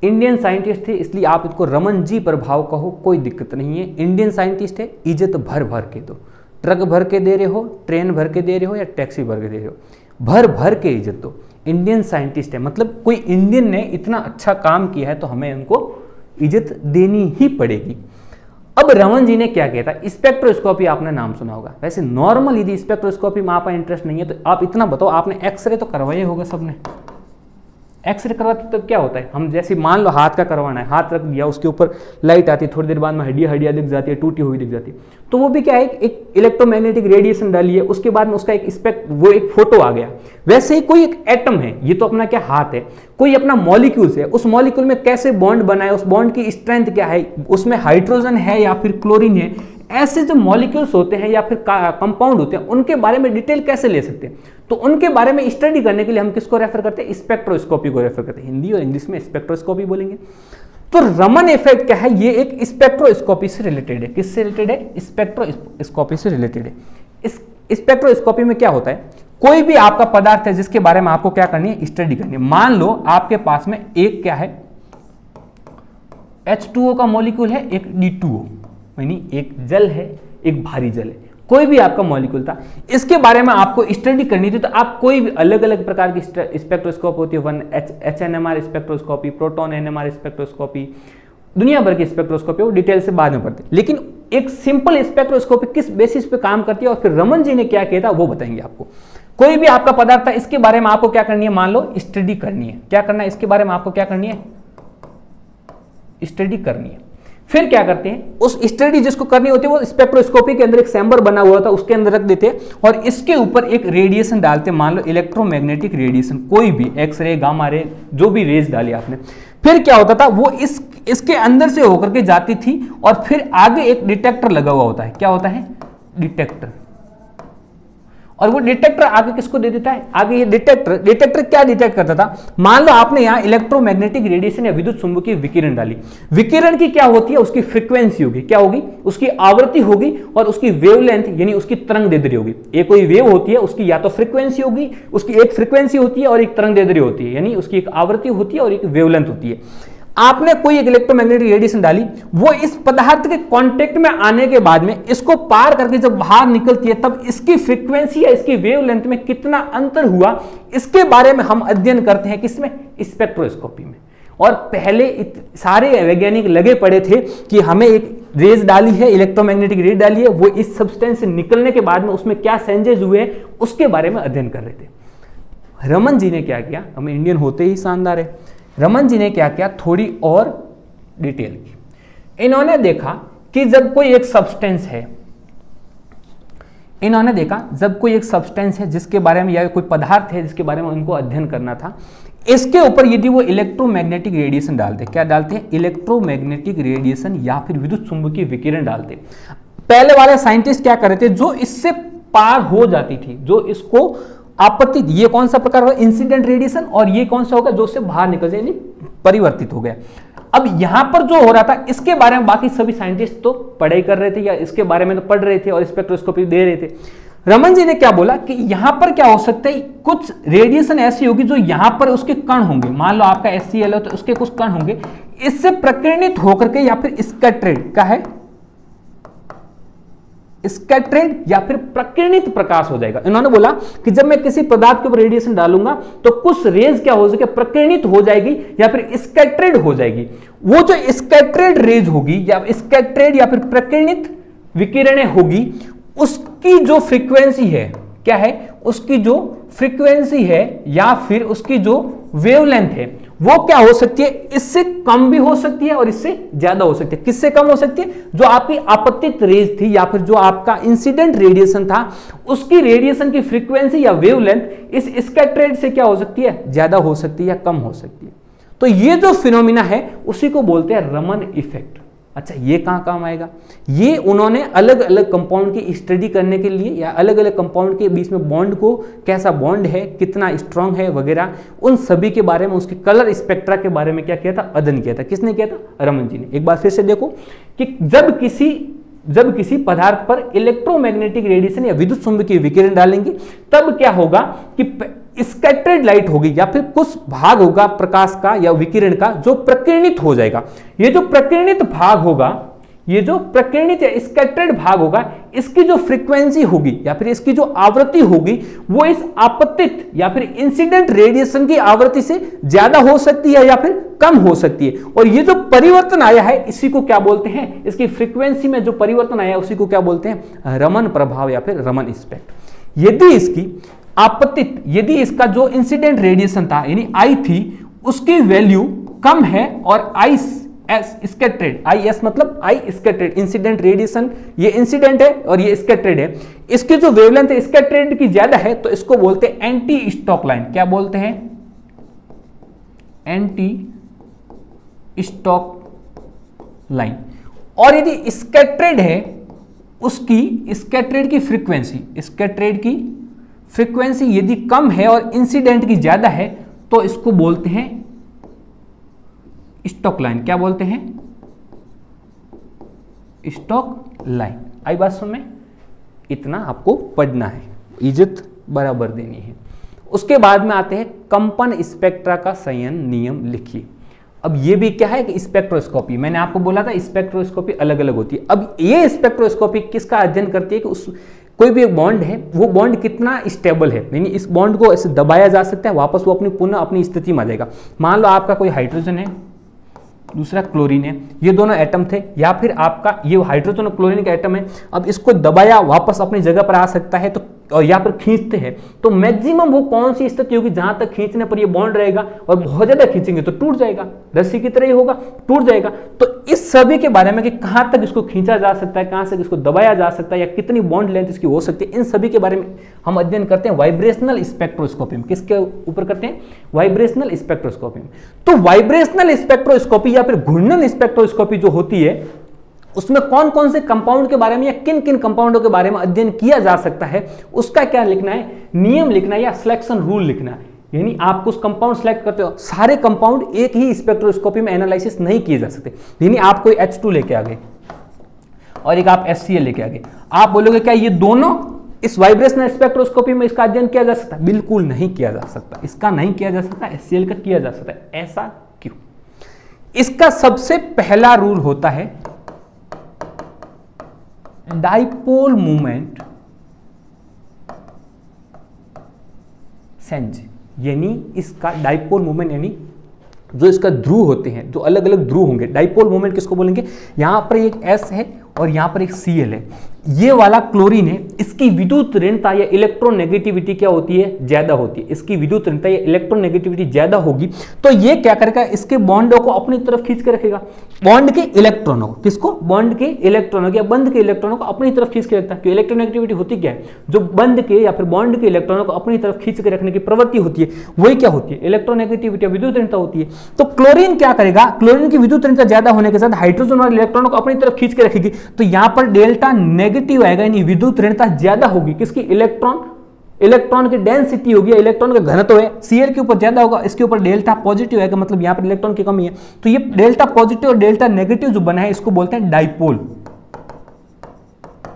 Speaker 1: इंडियन साइंटिस्ट थे, इसलिए आप इसको रमन जी प्रभाव कहो, कोई दिक्कत नहीं है। इंडियन साइंटिस्ट है, इज्जत भर भर के दो, ट्रक भर के दे रहे हो, ट्रेन भर के दे रहे हो या टैक्सी भर के दे रहे हो, भर भर के इज्जत दो। इंडियन साइंटिस्ट है, मतलब कोई इंडियन ने इतना अच्छा काम किया है तो हमें उनको इज्जत देनी ही पड़ेगी। अब रमन जी ने क्या किया था, स्पेक्ट्रोस्कोपी आपने नाम सुना होगा। वैसे नॉर्मल यदि स्पेक्ट्रोस्कोपी में आपका इंटरेस्ट नहीं है तो आप इतना बताओ, आपने एक्सरे तो करवाया होगा सबने, एक्सरे करवाते तो क्या होता है, हम जैसे मान लो हाथ का करवाना है, हाथ रख दिया, उसके ऊपर लाइट आती है, थोड़ी देर बाद में हड्डियां दिख जाती है, टूटी हुई दिख जाती है, तो वो भी क्या है, एक इलेक्ट्रोमैग्नेटिक रेडिएशन डाली है, उसके बाद में उसका एक फोटो आ गया। वैसे ही कोई एक एटम है, ये तो अपना क्या हाथ है, कोई अपना मॉलिक्यूल्स है, उस मॉलिक्यूल में कैसे बॉन्ड बना है, उस बॉन्ड की स्ट्रेंथ क्या है, उसमें हाइड्रोजन है या फिर क्लोरीन है, ऐसे जो मॉलिक्यूल्स होते हैं या फिर कंपाउंड होते हैं, उनके बारे में डिटेल कैसे ले सकते हैं, तो उनके बारे में स्टडी करने के लिए हम किसको रेफर करते हैं, स्पेक्ट्रोस्कोपी को रेफर करते हैं। हिंदी और इंग्लिश में स्पेक्ट्रोस्कोपी बोलेंगे। तो रमन इफेक्ट क्या है, ये एक स्पेक्ट्रोस्कोपी से रिलेटेड है। किससे रिलेटेड है, स्पेक्ट्रोस्कोपी से रिलेटेड है। इस स्पेक्ट्रोस्कोपी में क्या होता है, कोई भी आपका पदार्थ है जिसके बारे में आपको क्या करनी है, स्टडी करनी है। मान लो आपके पास में एक क्या है, H2O का मॉलिक्यूल है, एक D2O, यानी एक जल है, एक भारी जल है, कोई भी आपका मॉलिक्यूल था, इसके बारे में आपको स्टडी करनी थी, तो आप कोई भी अलग अलग प्रकार की स्पेक्ट्रोस्कोप होती है, HNMR spectroscopy, proton NMR spectroscopy, दुनिया भर की स्पेक्ट्रोस्कोपी, वो डिटेल से बाद में पढ़ते, लेकिन एक सिंपल स्पेक्ट्रोस्कोपी किस बेसिस पे काम करती है और फिर रमन जी ने क्या किया था वो बताएंगे आपको। कोई भी आपका पदार्थ था, इसके बारे में आपको क्या करनी है, मान लो स्टडी करनी है, क्या करना है, इसके बारे में आपको क्या करनी है, स्टडी करनी है। फिर क्या करते हैं, उस स्टडी जिसको करनी होती है वो स्पेक्ट्रोस्कोपी के अंदर एक चैम्बर बना हुआ था, उसके अंदर रख देते हैं और इसके ऊपर एक रेडिएशन डालते हैं, मान लो इलेक्ट्रोमैग्नेटिक रेडिएशन, कोई भी एक्सरे, गामा रे, जो भी रेज डाली आपने। फिर क्या होता था, वो इसके अंदर से होकर के जाती थी और फिर आगे एक डिटेक्टर लगा हुआ होता है, क्या होता है, डिटेक्टर, और वो डिटेक्टर आगे किसको दे देता है, आगे ये डिटेक्टर क्या डिटेक्ट करता था, मान लो आपने यहाँ इलेक्ट्रोमैग्नेटिक रेडिएशन या विद्युत चुंबकीय विकिरण डाली, विकिरण की क्या होती है, उसकी फ्रीक्वेंसी होगी, क्या होगी, उसकी आवृत्ति होगी और उसकी वेवलेंथ यानी उसकी तरंग दैर्ध्य होगी। एक कोई वेव होती है, उसकी या तो फ्रीक्वेंसी होगी, उसकी एक फ्रीक्वेंसी होती है और एक तरंग दैर्ध्य होती है, यानी उसकी एक आवृत्ति होती है और एक वेवलेंथ होती है। आपने कोई एक इलेक्ट्रोमैग्नेटिक रेडिएशन डाली, वो इस पदार्थ के कांटेक्ट में आने के बाद में इसको पार करके जब बाहर निकलती है, तब इसकी फ्रीक्वेंसी या इसकी वेवलेंथ में कितना अंतर हुआ, इसके बारे में हम अध्ययन करते हैं किसमें, स्पेक्ट्रोस्कोपी में। और पहले सारे वैज्ञानिक लगे पड़े थे कि हमें एक रेज डाली है, इलेक्ट्रोमैग्नेटिक रेज डाली है, वो इस सब्सटेंस से निकलने के बाद में उसमें क्या चेंजेस हुए उसके बारे में अध्ययन कर रहे थे। रमन जी ने क्या किया, हम इंडियन होते ही शानदार है, रमन जी ने क्या किया, थोड़ी और डिटेल की। इन्होंने देखा कि जब कोई एक सब्सटेंस है, इन्होंने देखा जब कोई एक सब्सटेंस है जिसके बारे में या कोई पदार्थ है जिसके बारे में उनको अध्ययन करना था, इसके ऊपर यदि वो इलेक्ट्रोमैग्नेटिक रेडिएशन डालते, क्या डालते हैं, इलेक्ट्रोमैग्नेटिक रेडिएशन या फिर विद्युत चुंबकीय विकिरण डालते। पहले वाले साइंटिस्ट क्या कर रहे थे, जो इससे पार हो जाती थी, जो इसको आपत्ति, ये कौन सा प्रकार होगा, इंसिडेंट रेडिएशन, और ये कौन सा होगा जो उससे बाहर निकल जाए, परिवर्तित हो गया। अब यहां पर जो हो रहा था इसके बारे में बाकी सभी साइंटिस्ट तो पढ़ाई कर रहे थे या इसके बारे में तो पढ़ रहे थे और स्पेक्ट्रोस्कोपी दे रहे थे। रमन जी ने क्या बोला कि यहां पर क्या हो सकता है, कुछ रेडिएशन ऐसी होगी जो यहां पर उसके कण होंगे, मान लो आपका HCl है तो उसके कुछ कण होंगे, इससे प्रकीर्णित होकर के या फिर स्कैटर्ड का है, स्कैटर्ड या फिर प्रकीर्णित प्रकाश हो जाएगा। इन्होंने बोला कि जब मैं किसी पदार्थ के ऊपर रेडिएशन डालूंगा तो कुछ रेज क्या हो सके, प्रकीर्णित हो जाएगी या फिर स्कैटर्ड हो जाएगी। वो जो स्कैटर्ड रेज होगी या स्कैटर्ड या फिर प्रकीर्णित विकिरणें होगी, उसकी जो फ्रीक्वेंसी है क्या है, उसकी जो फ्रीक्वेंसी है या फिर उसकी जो वेवलेंथ है वो क्या हो सकती है, इससे कम भी हो सकती है और इससे ज्यादा हो सकती है। किससे कम हो सकती है, जो आपकी आपतित रेज थी या फिर जो आपका इंसिडेंट रेडिएशन था उसकी रेडिएशन की फ्रीक्वेंसी या वेवलेंथ इस स्कैटर्ड से क्या हो सकती है, ज्यादा हो सकती है या कम हो सकती है। तो ये जो फिनोमिना है उसी को बोलते हैं रमन इफेक्ट। अच्छा, ये कहां काम आएगा, ये उन्होंने अलग अलग कंपाउंड की स्टडी करने के लिए या अलग अलग कंपाउंड के बीच में बॉन्ड को, कैसा बॉन्ड है, कितना स्ट्रांग है वगैरह, उन सभी के बारे में, उसके कलर स्पेक्ट्रा के बारे में क्या किया था, अध्ययन किया था। किसने किया था, रमन जी ने। एक बार फिर से देखो कि जब किसी पदार्थ पर इलेक्ट्रोमैग्नेटिक रेडिएशन या विद्युत चुंबकीय विकिरण डालेंगे तब क्या होगा कि स्कैटर्ड लाइट होगी या फिर कुछ भाग होगा प्रकाश का या विकिरण का जो प्रकीर्णित हो जाएगा। ये जो प्रकीर्णित भाग होगा, ये जो प्रकीर्णित या स्कैटर्ड भाग होगा, इसकी जो फ्रीक्वेंसी होगी या फिर इसकी जो आवृत्ति होगी वो इस आपतित या फिर इंसिडेंट रेडिएशन की आवृत्ति से ज्यादा हो सकती है या फिर कम हो सकती है। और ये जो परिवर्तन आया है इसी को क्या बोलते हैं, इसकी फ्रीक्वेंसी में जो परिवर्तन आया है उसी को क्या बोलते हैं, रमन प्रभाव या फिर रमन इफेक्ट। यदि इसकी आपतित, यदि इसका जो इंसिडेंट रेडिएशन था यानी I थी उसकी वैल्यू कम है और IS स्कैटर्ड, IS मतलब I स्कैटर्ड, इंसिडेंट रेडिएशन, ये इंसिडेंट है और ये स्कैटर्ड है, इसकी जो वेवलेंथ है स्कैटर्ड की ज्यादा है तो इसको बोलते हैं एंटी स्टॉक लाइन। क्या बोलते हैं, एंटी स्टॉक लाइन। और यदि स्कैटर्ड है उसकी स्कैटर्ड की फ्रीक्वेंसी, स्कैटर्ड की फ्रीक्वेंसी यदि कम है और इंसिडेंट की ज्यादा है तो इसको बोलते हैं स्टॉक लाइन। क्या बोलते हैं, स्टॉक लाइन। आई बात समझ में, इतना आपको पढ़ना है, इज्जत बराबर देनी है। उसके बाद में आते हैं कंपन स्पेक्ट्रा का संयन नियम लिखिए। अब ये भी क्या है कि स्पेक्ट्रोस्कोपी, मैंने आपको बोला था स्पेक्ट्रोस्कोपी अलग अलग होती है। अब ये स्पेक्ट्रोस्कोपी किसका अध्ययन करती है कि उस कोई भी एक बॉन्ड है वो बॉन्ड कितना स्टेबल है, यानी इस बॉन्ड को ऐसे दबाया जा सकता है वापस वो अपनी पुनः अपनी स्थिति में आ जाएगा। मान लो आपका कोई हाइड्रोजन है दूसरा क्लोरीन है, ये दोनों एटम थे, या फिर आपका ये हाइड्रोजन और क्लोरीन का एटम है, अब इसको दबाया वापस अपनी जगह पर आ सकता है तो, और या फिर खींचते हैं तो मैक्सिमम वो कौन सी स्थिति होगी जहां तक खींचने पर ये बॉन्ड रहेगा, और बहुत ज्यादा खींचेंगे तो टूट जाएगा, रस्सी की तरह ही होगा, टूट जाएगा। तो इस सभी के बारे में कि कहां तक इसको खींचा जा सकता है, कहां से इसको दबाया जा सकता है, या कितनी बॉन्ड लेंथ इसकी हो सकती है, इन सभी के बारे में हम अध्ययन करते हैं वाइब्रेशनल स्पेक्ट्रोस्कोपी में। किसके ऊपर करते हैं, वाइब्रेशनल स्पेक्ट्रोस्कोपी में। तो वाइब्रेशनल स्पेक्ट्रोस्कोपी या फिर घूर्णन स्पेक्ट्रोस्कोपी जो होती है उसमें कौन कौन से कंपाउंड के बारे में या किन किन कंपाउंडों के बारे में अध्ययन किया जा सकता है उसका क्या लिखना है, नियम लिखना है या सिलेक्शन रूल लिखना है। यानी आप कुछ कंपाउंड सेलेक्ट करते हो, सारे कंपाउंड एक ही स्पेक्ट्रोस्कोपी में एनालिसिस नहीं किए जा सकते। यानी आप कोई H2 लेके आ गए और एक आप HCl लेके आ गए, आप बोलोगे क्या ये दोनों इस वाइब्रेशनल स्पेक्ट्रोस्कोपी में इसका अध्ययन किया जा सकता है? बिल्कुल नहीं किया जा सकता, इसका नहीं किया जा सकता, HCl का किया जा सकता है। ऐसा क्यों? इसका सबसे पहला रूल होता है डाइपोल मूवमेंट सेंज, यानी इसका डाइपोल मूवमेंट यानी जो इसका ध्रुव होते हैं, जो अलग अलग ध्रुव होंगे, डाइपोल मूवमेंट किसको बोलेंगे, यहां पर एक S है और यहां पर एक Cl है, ये वाला क्लोरीन है, इसकी विद्युत ऋणता या इलेक्ट्रोनेगेटिविटी क्या होती है, ज्यादा होती है। इसकी विद्युत ऋणता या इलेक्ट्रोनेगेटिविटी ज्यादा होगी तो ये क्या करेगा, इसके बॉन्डों को अपनी तरफ खींच के रखेगा, बॉन्ड के इलेक्ट्रॉनों को, किसको, बॉन्ड के इलेक्ट्रॉनों या बंद के इलेक्ट्रॉनों को अपनी तरफ खींच के रखता है। इलेक्ट्रोनेगेटिविटी होती क्या है, जो बंद के या फिर बॉन्ड के इलेक्ट्रॉनों को अपनी तरफ खींच के रखने की प्रवृत्ति होती है, वही क्या होती है, इलेक्ट्रोनेगेटिविटी या विद्युत ऋणता होती है। तो क्लोरीन क्या करेगा, क्लोरीन की विद्युत ऋणता ज्यादा होने के साथ हाइड्रोजन और इलेक्ट्रॉनों को अपनी तरफ खींच के रखेगी, तो यहां पर डेल्टा नेगेटिव आएगा, यानी विद्युत ऋणता ज्यादा होगी। किसकी, इलेक्ट्रॉन की डेंसिटी होगी, इलेक्ट्रॉन का घनत्व है Cl के ऊपर ज्यादा होगा, इसके ऊपर डेल्टा पॉजिटिव आएगा, मतलब यहां पर इलेक्ट्रॉन की कमी है। तो ये डेल्टा पॉजिटिव और डेल्टा नेगेटिव जो बना है इसको बोलते हैं डाइपोल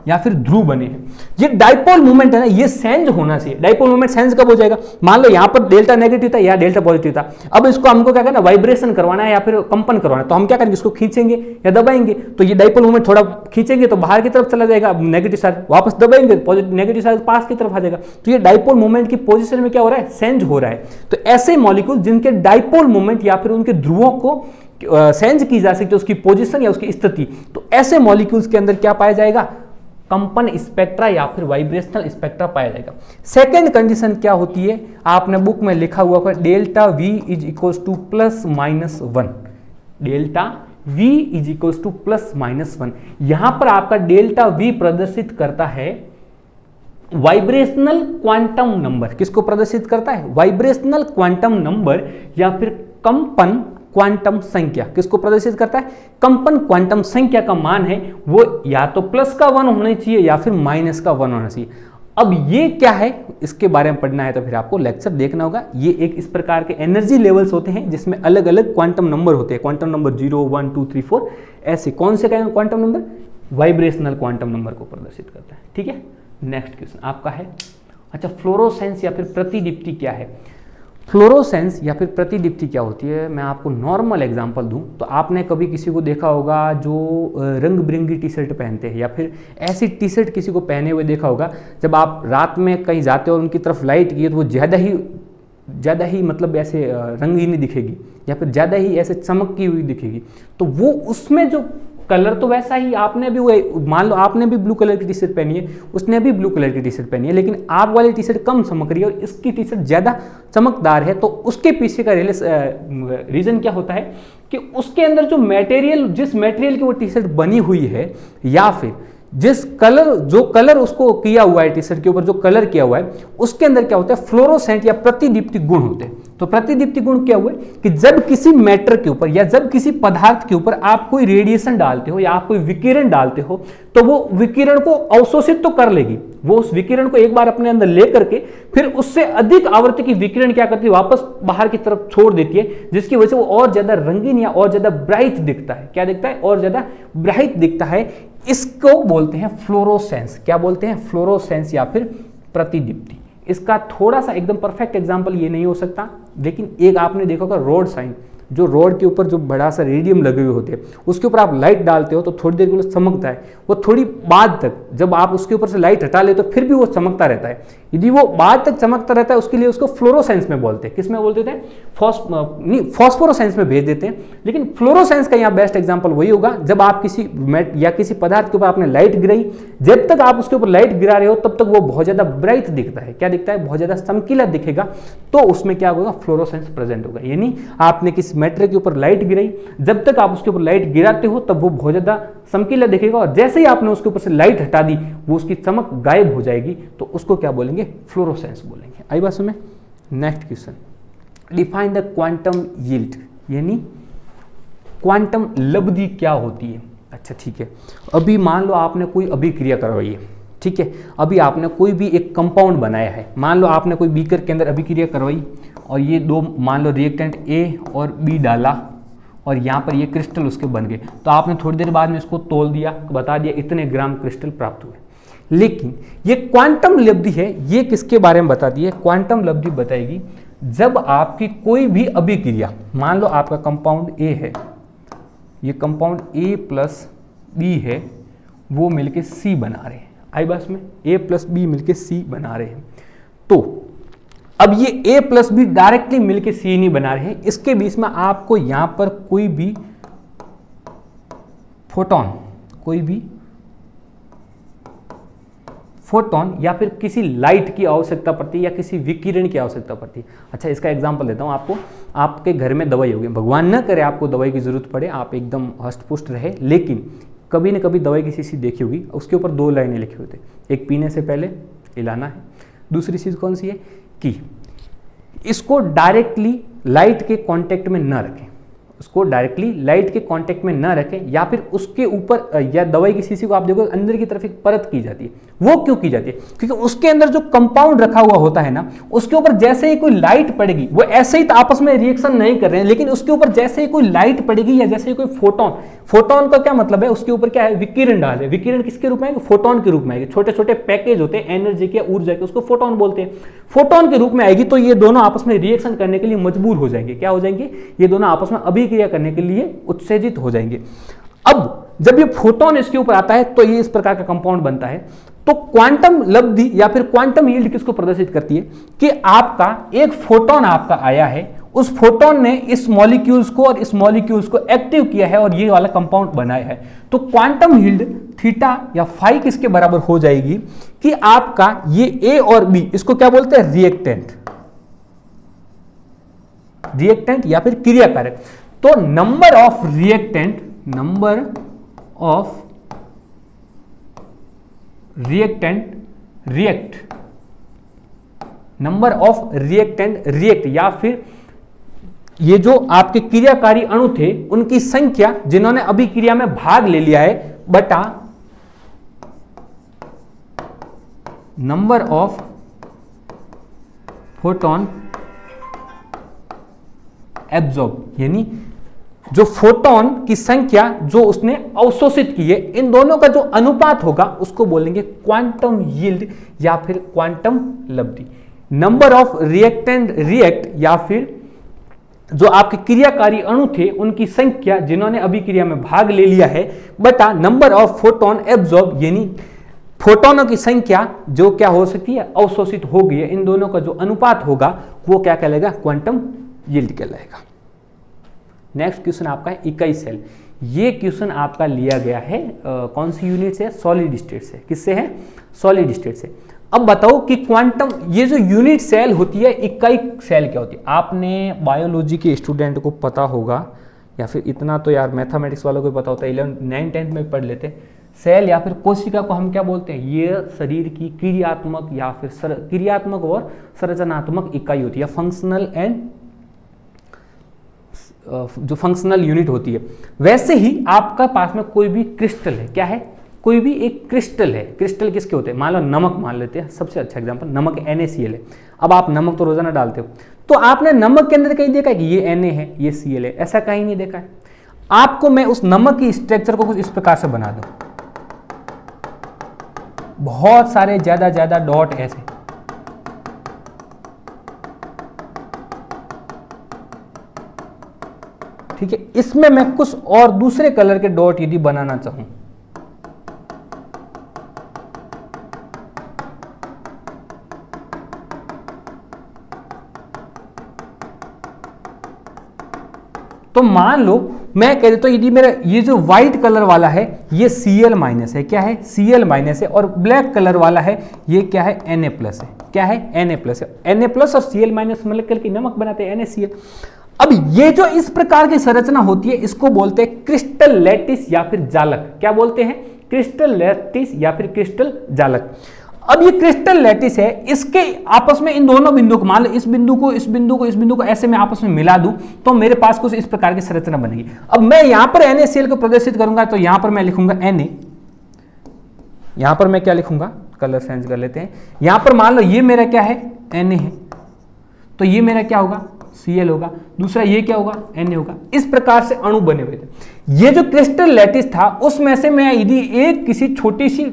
Speaker 1: या फिर ध्रुव बने हैं। ये डाइपोल मोमेंट है ना, ये सेंज होना चाहिए। डाइपोल मोमेंट सेंज कब हो जाएगा? मान लो यहाँ पर डेल्टा नेगेटिव था, यहाँ डेल्टा पॉजिटिव था। अब इसको हमको क्या करना, वाइब्रेशन करवाना है या फिर कंपन करवाना है, तो हम क्या करेंगे, इसको खींचेंगे या दबाएंगे, तो ये डाइपोल मोमेंट थोड़ा खींचेंगे तो बाहर की तरफ चला जाएगा नेगेटिव चार्ज, वापस दबाएंगे पॉजिटिव नेगेटिव चार्ज पास की तरफ आ जाएगा। तो ये डाइपोल मोमेंट की पोजीशन में क्या हो रहा है, सेंज हो रहा है। तो ऐसे मॉलिक्यूल जिनके डाइपोल मोमेंट या फिर उनके ध्रुवों को सेंस की जा सकती है, उसकी पोजीशन या उसकी स्थिति, तो ऐसे मॉलिक्यूल्स के अंदर क्या पाया जाएगा, कंपन स्पेक्ट्रा या फिर वाइब्रेशनल स्पेक्ट्रा पाया जाएगा। सेकेंड कंडीशन क्या होती है, आपने बुक में लिखा हुआ है delta V is equals to +-1, delta V is equals to +-1। यहां पर आपका डेल्टा वी प्रदर्शित करता है वाइब्रेशनल क्वांटम नंबर। किसको प्रदर्शित करता है, वाइब्रेशनल क्वांटम नंबर या फिर कंपन क्वांटम संख्या। किसको प्रदर्शित करता है, कंपन क्वांटम संख्या का मान है वो या तो +1 होना चाहिए या फिर -1 होना चाहिए। अब ये क्या है, इसके बारे में पढ़ना है तो फिर आपको लेक्चर देखना होगा। ये एक इस प्रकार के एनर्जी लेवल्स होते हैं जिसमें अलग अलग क्वांटम नंबर होते हैं। क्वांटम नंबर 0, 1, 2, 3, 4 ऐसे कौन से quantum number, vibrational quantum number को प्रदर्शित करता है। ठीक है, नेक्स्ट क्वेश्चन आपका है, अच्छा फ्लोरोसेंस या फिर प्रतिदीप्ति क्या है। फ्लोरोसेंस या फिर प्रतिदीप्ति क्या होती है, मैं आपको नॉर्मल एग्जांपल दूं तो आपने कभी किसी को देखा होगा जो रंग बिरंगी टी शर्ट पहनते हैं या फिर ऐसी टी शर्ट किसी को पहने हुए देखा होगा। जब आप रात में कहीं जाते हो और उनकी तरफ लाइट की तो वो ज़्यादा ही मतलब ऐसे रंगीनी दिखेगी या फिर ज़्यादा ही ऐसे चमकती हुई दिखेगी। तो वो उसमें जो कलर तो वैसा ही, आपने भी वो मान लो आपने भी ब्लू कलर की टी शर्ट पहनी है, उसने भी ब्लू कलर की टी शर्ट पहनी है, लेकिन आप वाली टी शर्ट कम चमक रही है और इसकी टी शर्ट ज़्यादा चमकदार है। तो उसके पीछे का रीज़न क्या होता है कि उसके अंदर जो मटेरियल, जिस मटेरियल की वो टी शर्ट बनी हुई है या फिर जो कलर उसको किया हुआ है टी शर्ट के ऊपर जो कलर किया हुआ है, उसके अंदर क्या होता है, फ्लोरोसेंट या प्रतिदीप्ति गुण होते हैं। तो प्रतिदीप्ति गुण क्या हुए कि जब किसी मैटर के ऊपर या जब किसी पदार्थ के ऊपर आप कोई रेडिएशन डालते हो या आप कोई विकिरण डालते हो तो वो विकिरण को अवशोषित तो कर लेगी, वो उस विकिरण को एक बार अपने अंदर ले करके फिर उससे अधिक आवृत्ति की विकिरण क्या करती है, वापस बाहर की तरफ छोड़ देती है, जिसकी वजह से वो और ज्यादा रंगीन या और ज्यादा ब्राइट दिखता है। क्या दिखता है, और ज्यादा ब्राइट दिखता है। इसको बोलते हैं फ्लोरोसेंस। क्या बोलते हैं, फ्लोरोसेंस या फिर प्रतिदीप्ति। इसका थोड़ा सा एकदम परफेक्ट एग्जांपल ये नहीं हो सकता, लेकिन एक आपने देखा होगा रोड साइन, जो रोड के ऊपर जो बड़ा सा रेडियम लगे हुए होते हैं उसके ऊपर आप लाइट डालते हो तो थोड़ी देर के लिए चमकता है, वो थोड़ी बाद तक जब आप उसके ऊपर से लाइट हटा ले तो फिर भी वो चमकता रहता है। यदि वो बाद तक चमकता रहता है उसके लिए उसको फ्लोरोसेंस में बोलते हैं। किस में बोलते थे, फॉस्फोरोसेंस में भेज देते हैं। लेकिन फ्लोरोसेंस का यहाँ बेस्ट एग्जाम्पल वही होगा जब आप किसी या किसी पदार्थ के ऊपर आपने लाइट गिराई, जब तक आप उसके ऊपर लाइट गिरा रहे हो तब तक वो बहुत ज्यादा ब्राइट दिखता है। क्या दिखता है, बहुत ज्यादा चमकीला दिखेगा। तो उसमें क्या होगा, फ्लोरोसेंस प्रेजेंट होगा। यानी आपने किसी मैटर के ऊपर लाइट गिराई, जब तक आप उसके ऊपर लाइट गिराते हो तब वो बहुत ज्यादा चमकीला दिखेगा, और जैसे ही आपने उसके ऊपर से लाइट हटा दी वो उसकी चमक गायब हो जाएगी। तो उसको क्या बोलेंगे, फ्लोरोसेंस बोलेंगे। आई बात समझ। Next question, define the quantum yield, यानी क्वांटम लब्धि क्या होती है। अच्छा ठीक है, अभी मान लो आपने कोई अभिक्रिया करवाई है, ठीक है, अभी आपने कोई भी एक कंपाउंड बनाया है, मान लो आपने कोई बीकर के अंदर अभिक्रिया करवाई और ये दो मान लो रिएक्टेंट ए और बी डाला और यहाँ पर ये क्रिस्टल उसके बन गए, तो आपने थोड़ी देर बाद में इसको तोल दिया, बता दिया इतने ग्राम क्रिस्टल प्राप्त हुए। लेकिन ये क्वांटम लब्धि है, ये किसके बारे में बताती है, क्वांटम लब्धि बताएगी जब आपकी कोई भी अभिक्रिया, मान लो आपका कंपाउंड ए है, ये कंपाउंड ए प्लस बी है, वो मिलके सी बना रहे हैं। आई बस में ए प्लस बी मिलके सी बना रहे हैं। तो अब ये ए प्लस बी डायरेक्टली मिलके सी नहीं बना रहे हैं, इसके बीच में आपको यहां पर कोई भी फोटोन या फिर किसी लाइट की आवश्यकता पड़ती है या किसी विकिरण की आवश्यकता पड़ती है। अच्छा इसका एग्जांपल देता हूं आपको, आपके घर में दवाई होगी, भगवान न करे आपको दवाई की जरूरत पड़े, आप एकदम हष्ट-पुष्ट रहे, लेकिन कभी न कभी दवाई की शीशी देखी होगी, उसके ऊपर 2 लाइनें लिखी होती है, एक पीने से पहले हिलाना है, दूसरी चीज कौन सी है कि इसको डायरेक्टली लाइट के कांटेक्ट में न रखें, उसको डायरेक्टली लाइट के कांटेक्ट में ना रखें, या फिर उसके ऊपर, या दवाई की शीशी को आप देखो अंदर की तरफ एक परत की जाती है। वो क्यों की जाती है? क्योंकि उसके अंदर जो कंपाउंड रखा हुआ होता है ना, उसके ऊपर जैसे ही कोई लाइट पड़ेगी, वो ऐसे ही तो आपस में रिएक्शन नहीं कर रहे हैं, लेकिन उसके ऊपर जैसे ही कोई लाइट पड़ेगी या जैसे ही कोई फोटोन, फोटोन का क्या मतलब है, उसके ऊपर क्या है, विकिरण डाल है। विकिरण किसके रूप में आएगी? फोटोन के रूप में आएगी। छोटे छोटे पैकेज होते हैं एनर्जी के, ऊर्जा के, उसको फोटोन बोलते हैं। फोटोन के रूप में आएगी तो ये दोनों आपस में रिएक्शन करने के लिए मजबूर हो जाएंगे। क्या हो जाएंगे? ये दोनों आपस में अभिक्रिया करने के लिए उत्तेजित हो जाएंगे। अब जब ये फोटोन इसके ऊपर आता है तो ये इस प्रकार का कंपाउंड बनता है। तो क्वांटम लब्धि या फिर क्वांटम यील्ड किसको प्रदर्शित करती है कि आपका एक फोटोन आपका आया है, उस फोटोन ने इस मॉलिक्यूल्स को और इस मॉलिक्यूल्स को एक्टिव किया है और ये वाला कंपाउंड बनाया है। तो क्वांटम यील्ड थीटा या फाई किसके बराबर हो जाएगी कि आपका ये ए और बी, इसको क्या बोलते हैं? रिएक्टेंट, रिएक्टेंट या फिर क्रियाकारक। तो number of reactant, number of reactant react, number of reactant react, या फिर ये जो आपके क्रियाकारी अणु थे उनकी संख्या जिन्होंने अभिक्रिया में भाग ले लिया है, बटा नंबर ऑफ फोटोन एब्जॉर्ब, यानी जो फोटोन की संख्या जो उसने अवशोषित की है, इन दोनों का जो अनुपात होगा उसको बोलेंगे क्वांटम यील्ड या फिर क्वांटम लब्धि। नंबर ऑफ रिएक्टेंट रिएक्ट, या फिर जो आपके क्रियाकारी अणु थे उनकी संख्या जिन्होंने अभिक्रिया में भाग ले लिया है, बटा नंबर ऑफ फोटोन एब्जॉर्ब, यानी फोटोनों की संख्या जो क्या हो सकती है, अवशोषित हो गई है। इन दोनों का जो अनुपात होगा वो क्या कहलाएगा? क्वांटम यील्ड कहलाएगा। नेक्स्ट क्वेश्चन आपका है इकाई सेल। ये क्वेश्चन आपका लिया गया है कौन सी यूनिट से? सॉलिड स्टेट से। किससे है? सॉलिड स्टेट से। अब बताओ कि क्वांटम, ये जो यूनिट सेल होती है, इकाई सेल क्या होती है? आपने बायोलॉजी के स्टूडेंट को पता होगा, या फिर इतना तो यार मैथमेटिक्स वालों को पता होता है, 11, 9, 10 में पढ़ लेते। सेल या फिर कोशिका को हम क्या बोलते हैं? ये शरीर की क्रियात्मक या फिर क्रियात्मक और संरचनात्मक इकाई होती है, फंक्शनल एंड जो फंक्शनल यूनिट होती है। वैसे ही आपका पास में कोई भी क्रिस्टल है, क्या है? कोई भी एक क्रिस्टल है। क्रिस्टल किसके होते हैं? मान लो नमक मान लेते हैं, सबसे अच्छा एग्जांपल, नमक NaCl है। अब आप नमक तो रोजाना डालते हो, तो आपने नमक के अंदर कहीं देखा है कि ये Na है, ये Cl है? ऐसा कहीं नहीं देखा है। आपको मैं उस नमक की स्ट्रक्चर को कुछ इस प्रकार से बना दूं, बहुत सारे ज्यादा डॉट ऐसे, ठीक है। इसमें मैं कुछ और दूसरे कलर के डॉट यदि बनाना चाहूं, तो मान लो मैं कह देता हूं यदि मेरा ये जो व्हाइट कलर वाला है ये Cl माइनस है, क्या है? Cl माइनस है। और ब्लैक कलर वाला है ये क्या है? Na प्लस है। क्या है? Na प्लस है। Na प्लस और Cl माइनस मिलकर करके नमक बनाते हैं, NaCl। अब ये जो इस प्रकार की संरचना होती है इसको बोलते हैं क्रिस्टल लैटिस या फिर जालक। क्या बोलते हैं? क्रिस्टल लैटिस या फिर क्रिस्टल जालक। अब ये क्रिस्टल लैटिस है, इसके आपस में इन दोनों बिंदु को, मान लो इस बिंदु को, इस बिंदु को, इस बिंदु को ऐसे मैं आपस में मिला दूं तो मेरे पास कुछ इस प्रकार की संरचना बनेगी। अब मैं यहां पर NaCl को प्रदर्शित करूंगा तो यहां पर मैं लिखूंगा Na, यहां पर मैं क्या लिखूंगा? कलर चेंज कर लेते हैं। यहां पर मान लो ये मेरा क्या है? Na है, तो ये मेरा क्या होगा? Cl होगा। दूसरा ये क्या होगा? Na होगा। इस प्रकार से अणु बने हुए थे। ये जो क्रिस्टल लैटिस था उसमें से मैं यदि एक किसी छोटी सी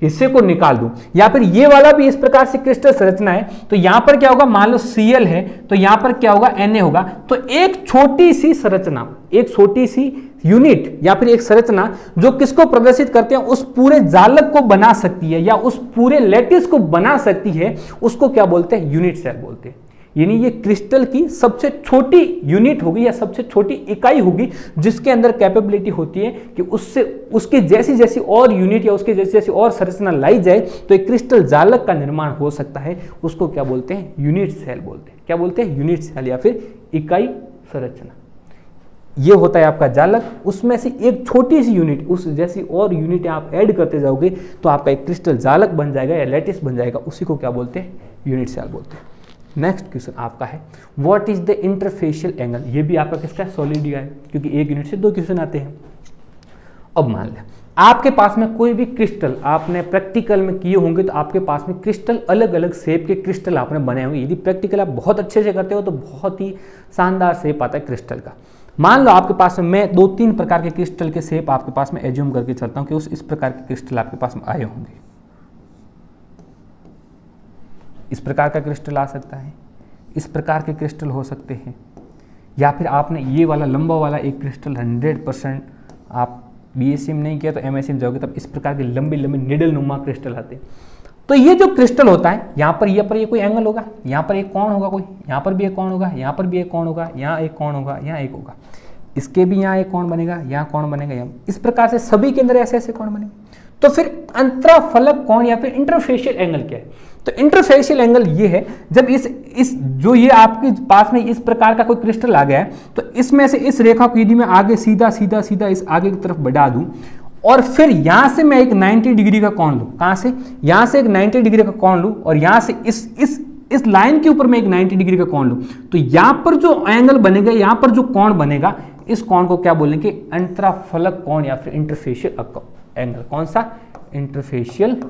Speaker 1: हिस्से को निकाल दूं, या फिर ये वाला भी इस प्रकार से क्रिस्टल संरचना है, तो यहां पर क्या होगा? मान लो Cl है तो यहां पर क्या होगा? Na होगा। तो एक छोटी सी संरचना, एक छोटी सी यूनिट या फिर एक संरचना जो किसको प्रदर्शित करते हैं? उस पूरे जालक को बना सकती है या उस पूरे लैटिस को बना सकती है, उसको क्या बोलते हैं? यूनिट सेल बोलते हैं। यानी ये क्रिस्टल की सबसे छोटी यूनिट होगी या सबसे छोटी इकाई होगी जिसके अंदर कैपेबिलिटी होती है कि उससे उसकी जैसी जैसी और यूनिट या उसके जैसी जैसी और संरचना लाई जाए तो एक क्रिस्टल जालक का निर्माण हो सकता है। उसको क्या बोलते हैं? यूनिट सेल बोलते हैं। क्या बोलते हैं? यूनिट सेल या फिर इकाई संरचना। ये होता है आपका जालक, उसमें से एक छोटी सी यूनिट, उस जैसी और यूनिट आप ऐड करते जाओगे तो आपका एक क्रिस्टल जालक बन जाएगा या लैटिस बन जाएगा। उसी को क्या बोलते हैं? यूनिट सेल बोलते हैं। नेक्स्ट क्वेश्चन आपका है what is the interfacial angle. ये भी आपका किसका सॉलिड दिया है, क्योंकि एक यूनिट से 2 क्वेश्चन आते हैं। अब मान लें आपके पास में कोई भी क्रिस्टल आपने प्रैक्टिकल में किए होंगे, तो आपके पास में क्रिस्टल अलग अलग शेप के क्रिस्टल आपने बनाए होंगे। यदि प्रैक्टिकल आप बहुत अच्छे से करते हो तो बहुत ही शानदार शेप आता है क्रिस्टल का। मान लो आपके पास में मैं 2-3 प्रकार के क्रिस्टल के शेप आपके पास में एज्यूम करके चलता हूं कि इस प्रकार के क्रिस्टल आपके पास में आए होंगे। इस प्रकार का क्रिस्टल आ सकता है, इस प्रकार के क्रिस्टल हो सकते हैं, या फिर आपने ये वाला लंबा वाला एक क्रिस्टल 100% आप बीएससी में नहीं किया तो एमएससी में जाओगे तब इस प्रकार के लंबे लंबे निडल नुमा क्रिस्टल आते हैं। तो ये जो क्रिस्टल होता है यहाँ पर ये कोई एंगल होगा, यहाँ पर एक कोण होगा, कोई यहाँ पर भी एक कोण होगा, यहाँ पर भी एक कोण होगा, यहाँ एक कोण होगा, यहाँ एक होगा, इसके भी यहाँ एक कोण बनेगा, यहाँ कोण बनेगा, यहाँ इस प्रकार से सभी के अंदर ऐसे ऐसे कोण बनेंगे। तो फिर अंतराफलक कोण या फिर इंटरफेशियल एंगल क्या है? तो इंटरफेशियल एंगल ये है जब इस जो ये आपके पास में इस प्रकार का कोई क्रिस्टल आ गया है, तो इसमें से इस रेखा को यदि मैं आगे सीधा सीधा सीधा इस आगे की तरफ बढ़ा दूं और फिर यहां से मैं एक 90 डिग्री का कोण लूं, कहां से? यहां से एक 90 डिग्री का कोण लूं और यहां से इस लाइन के ऊपर मैं एक 90 डिग्री का कोण लूं, तो यहां पर जो एंगल बनेगा, यहां पर जो कोण बनेगा, इस कोण को क्या बोलेंगे? अंतराफलक कोण या फिर इंटरफेशियल एंगल। कौन सा? Interfacial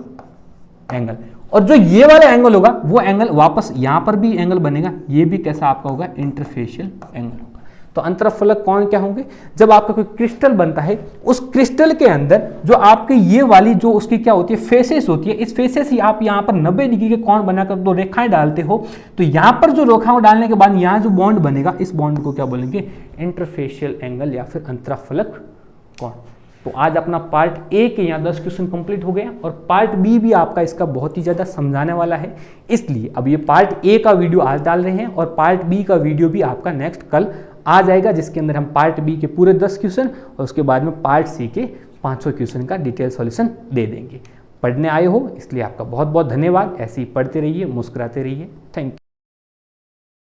Speaker 1: angle. और जो ये वाला एंगल होगा वो एंगल वापस यहां पर भी एंगल बनेगा, ये भी कैसा आपका होगा? इंटरफेशियल एंगल होगा। तो अंतराफलक कोण क्या होंगे? जब आपका कोई क्रिस्टल बनता है, उस क्रिस्टल के अंदर जो आपके ये वाली जो उसकी क्या होती है? फेसेस होती है। इस फेसेस ही आप यहाँ पर 90 डिग्री के कोण बनाकर दो रेखाएं डालते हो, तो यहाँ पर जो रेखाएं डालने के बाद यहाँ जो बॉन्ड बनेगा, इस बॉन्ड को क्या बोलेंगे? इंटरफेशियल एंगल या फिर अंतराफलक कोण। तो आज अपना पार्ट ए के यहाँ 10 क्वेश्चन कंप्लीट हो गए और पार्ट बी भी आपका इसका बहुत ही ज़्यादा समझाने वाला है, इसलिए अब ये पार्ट ए का वीडियो आज डाल रहे हैं और पार्ट बी का वीडियो भी आपका नेक्स्ट कल आ जाएगा, जिसके अंदर हम पार्ट बी के पूरे 10 क्वेश्चन और उसके बाद में पार्ट सी के 500 क्वेश्चन का डिटेल सॉल्यूशन दे देंगे। पढ़ने आए हो इसलिए आपका बहुत बहुत धन्यवाद। ऐसे ही पढ़ते रहिए, मुस्कुराते रहिए। Thank you.